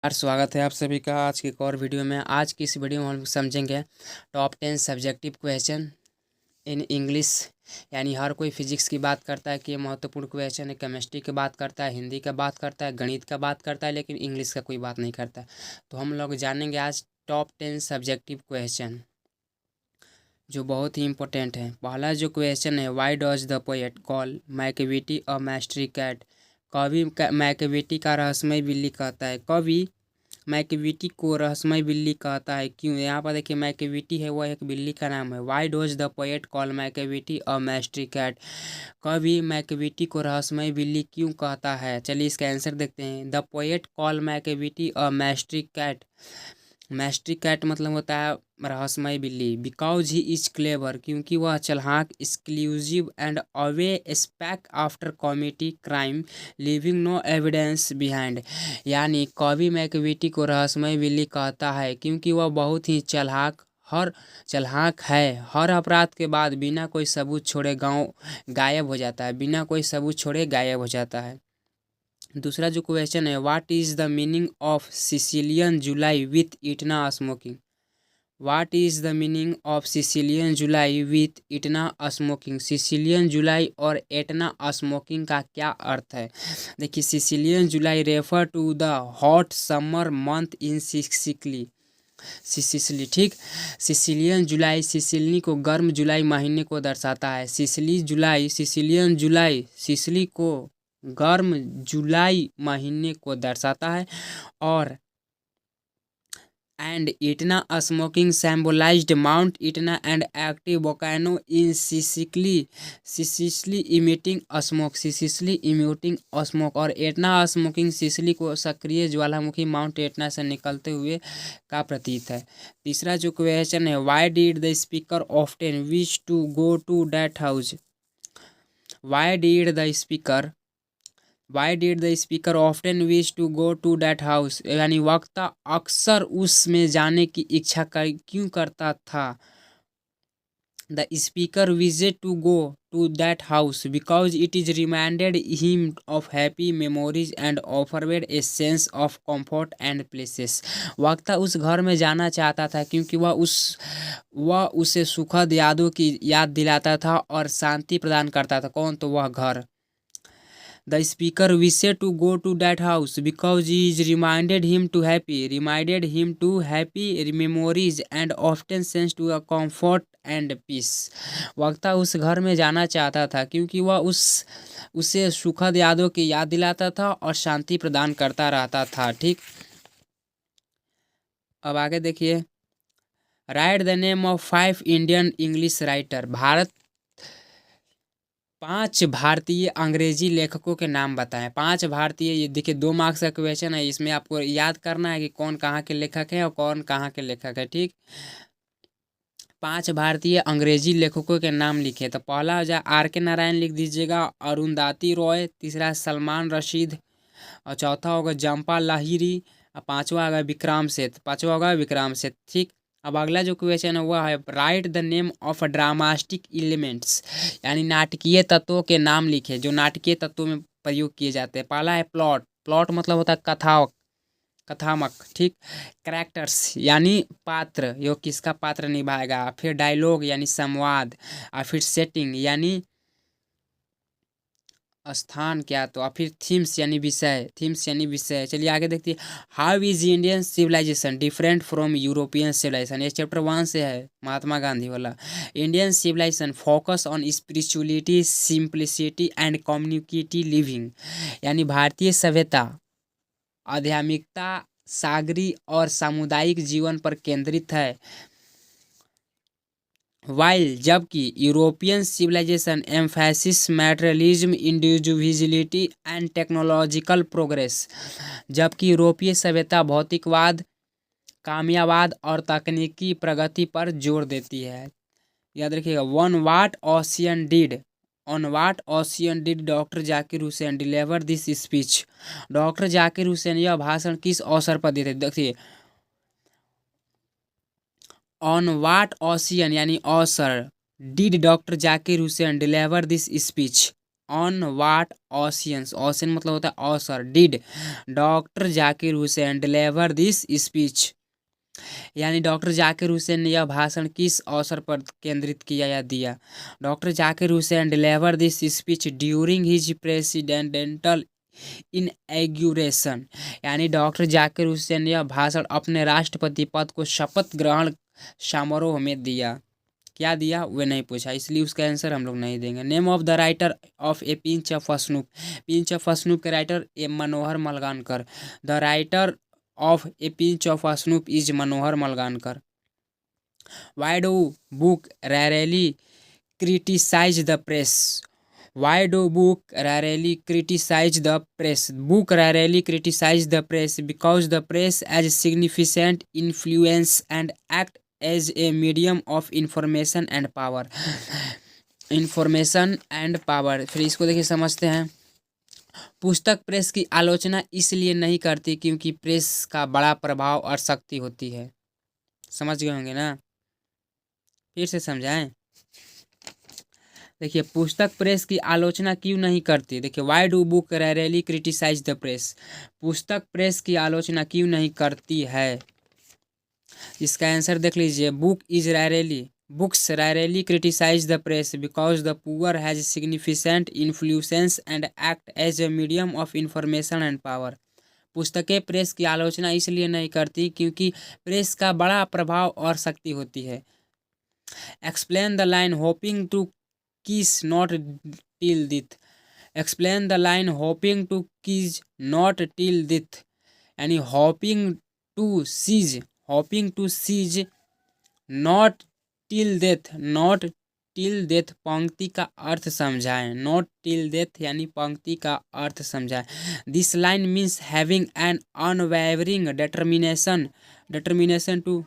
यार स्वागत है आप सभी का आज की एक और वीडियो में। आज की इस वीडियो में हम समझेंगे top 10 subjective question in English. यानी हर कोई फिजिक्स की बात करता है कि ये महत्वपूर्ण क्वेश्चन है, केमिस्ट्री की बात करता है, हिंदी का बात करता है, गणित का बात करता है, लेकिन इंग्लिश का कोई बात नहीं करता है। तो हम लोग जानेंगे आज टॉप 10 सब्जेक्टिव क्वेश्चन जो बहुत ही इंपॉर्टेंट है। पहला जो क्वेश्चन है, why does the poet call Macavity a mystery cat. कवि मैकविटी का रहस्यमय बिल्ली कहता है। कवि मैकविटी को रहस्यमय बिल्ली कहता है क्यों? यहाँ पर देखिए मैकविटी है वह एक बिल्ली का नाम है। Why does the poet call Macavity a mystery cat. कवि मैकविटी को रहस्यमय बिल्ली क्यों कहता है? चलिए इसका आंसर देखते हैं। The poet call Macavity a mystery cat. Mystery cat मतलब होता है रहस्यमय बिल्ली। बिकॉज ही इज क्लेवर, क्योंकि वह चालाक, exclusive and away speck after committee crime living no evidence behind. यानी कवि मैकविटी को रहस्यमय बिल्ली कहता है क्योंकि वह बहुत ही चालाक है। हर अपराध के बाद बिना कोई सबूत छोड़े गायब हो जाता है, बिना कोई सबूत छोड़े गायब हो जाता है। दूसरा जो क्वेश्चन है, what is the meaning of Sicilian July with Etna smoking. What is the meaning of Sicilian July with Etna smoking. Sicilian July और एटना स्मोकिंग का क्या अर्थ है? देखिए Sicilian July refer to the hot summer month in Sicily. ठीक, Sicilian July Sicily को गर्म जुलाई महीने को दर्शाता है। सिसिलियन जुलाई सिसिली को गर्म जुलाई महीने को दर्शाता है। और and Etna smoking symbolized mount Etna and active volcano in Sicily emitting smoke. और एटना स्मोकिंग सिसिली को सक्रिय ज्वालामुखी माउंट एटना से निकलते हुए का प्रतीक है। तीसरा जो क्वेश्चन है, why did the speaker often wish to go to that house. Why did the speaker why did the speaker often wish to go to that house. यानी वक्ता अक्सर उसमें जाने की इच्छा क्यों करता था? The speaker wished to go to that house because it is reminded him of happy memories and offered a sense of comfort and places. वक्ता उस घर में जाना चाहता था क्योंकि वह उसे सुखद यादों की याद दिलाता था और शांति प्रदान करता था। कौन? तो वह घर। The speaker wished to go to that house because he is reminded him to happy memories and often sense to a comfort and peace। वक्ता उस घर में जाना चाहता था क्योंकि वह उसे सुखद यादों की याद दिलाता था और शांति प्रदान करता रहता था। ठीक, अब आगे देखिए, right the name of 5 Indian English writer. 5 भारतीय अंग्रेजी लेखकों के नाम बताएं। 5 भारतीय, ये देखिए 2 मार्क्स का क्वेश्चन है, इसमें आपको याद करना है कि कौन कहाँ के लेखक है और कौन कहाँ के लेखक है। ठीक, 5 भारतीय अंग्रेजी लेखकों के नाम लिखे। तो पहला हो जाए R.K. नारायण लिख दीजिएगा, अरुंधति रॉय, तीसरा सलमान रशीद, और चौथा होगा जम्पा लाहिरी, और पांचवा होगा विक्रम सेठ। ठीक, अब अगला जो क्वेश्चन है वह है, write the name of dramatic elements. यानी नाटकीय तत्वों के नाम लिखे जो नाटकीय तत्वों में प्रयोग किए जाते हैं। पहला है प्लॉट मतलब होता है कथामक। ठीक, कैरेक्टर्स यानी पात्र, यो किसका पात्र निभाएगा। फिर डायलॉग यानी संवाद, और फिर सेटिंग यानी स्थान क्या, तो और फिर थीम्स यानी विषय। चलिए आगे देखते हैं, how is Indian civilisation different from European civilisation. ये चैप्टर 1 से है, महात्मा गांधी वाला। Indian civilisation focus on spirituality, simplicity and community living. यानी भारतीय सभ्यता आध्यात्मिकता, सागरी और सामुदायिक जीवन पर केंद्रित है। वाइल जबकि European civilisation emphasis materialism, individuality and technological progress. जबकि यूरोपीय सभ्यता भौतिकवाद, कामयावाद और तकनीकी प्रगति पर जोर देती है। याद रखिएगा, on what ocean did doctor Zakir Hussain deliver this speech. Doctor Zakir Hussain यह भाषण किस अवसर पर देते? देखिए, ऑन वाट ओशियन यानी अवसर, did doctor Zakir Hussain deliver this speech. On what ऑसियंस, ऑसियन मतलब होता है ऑसर, did doctor Zakir Hussain deliver this speech, यानी डॉक्टर जाकिर हुसैन ने यह भाषण किस अवसर पर केंद्रित किया या दिया। Doctor Zakir Hussain deliver this speech during his presidential inauguration, यानी डॉक्टर जाकिर हुसैन ने यह भाषण अपने राष्ट्रपति पद को शपथ ग्रहण समारोह में दिया। क्या दिया वे नहीं पूछा, इसलिए उसका आंसर हम लोग नहीं देंगे। Name of the writer of a pinch of snoop, pinch of snoop के writer a Manohar Malgaonkar. The writer of a pinch of snoop is Manohar Malgaonkar. Why do book rarely criticize the press, why do book rarely criticize the press, book rarely criticize the press because the press as significant influence and act as a medium of information and power, information and power. फिर इसको देखिए समझते हैं। पुस्तक press की आलोचना इसलिए नहीं करती क्योंकि प्रेस का बड़ा प्रभाव और शक्ति होती है। समझ गए होंगे ना, फिर से समझाएं। देखिए पुस्तक प्रेस की आलोचना क्यों नहीं करती, देखिए why do book rarely criticize the press, पुस्तक प्रेस की आलोचना क्यों नहीं करती है, इसका आंसर देख लीजिए। Book is rarely, books rarely criticize the press because the poor has significant influence and act as a medium of information and power। पुस्तकें प्रेस की आलोचना इसलिए नहीं करती क्योंकि प्रेस का बड़ा प्रभाव और शक्ति होती है। Explain the line hoping to cease not till death, explain the line hoping to cease not till death, यानी hoping to cease, hoping to cease not till death, not till death पंक्ति का अर्थ समझाएं, नॉट टिल डेथ यानी पंक्ति का अर्थ समझाएं। This line means having an unwavering determination, determination to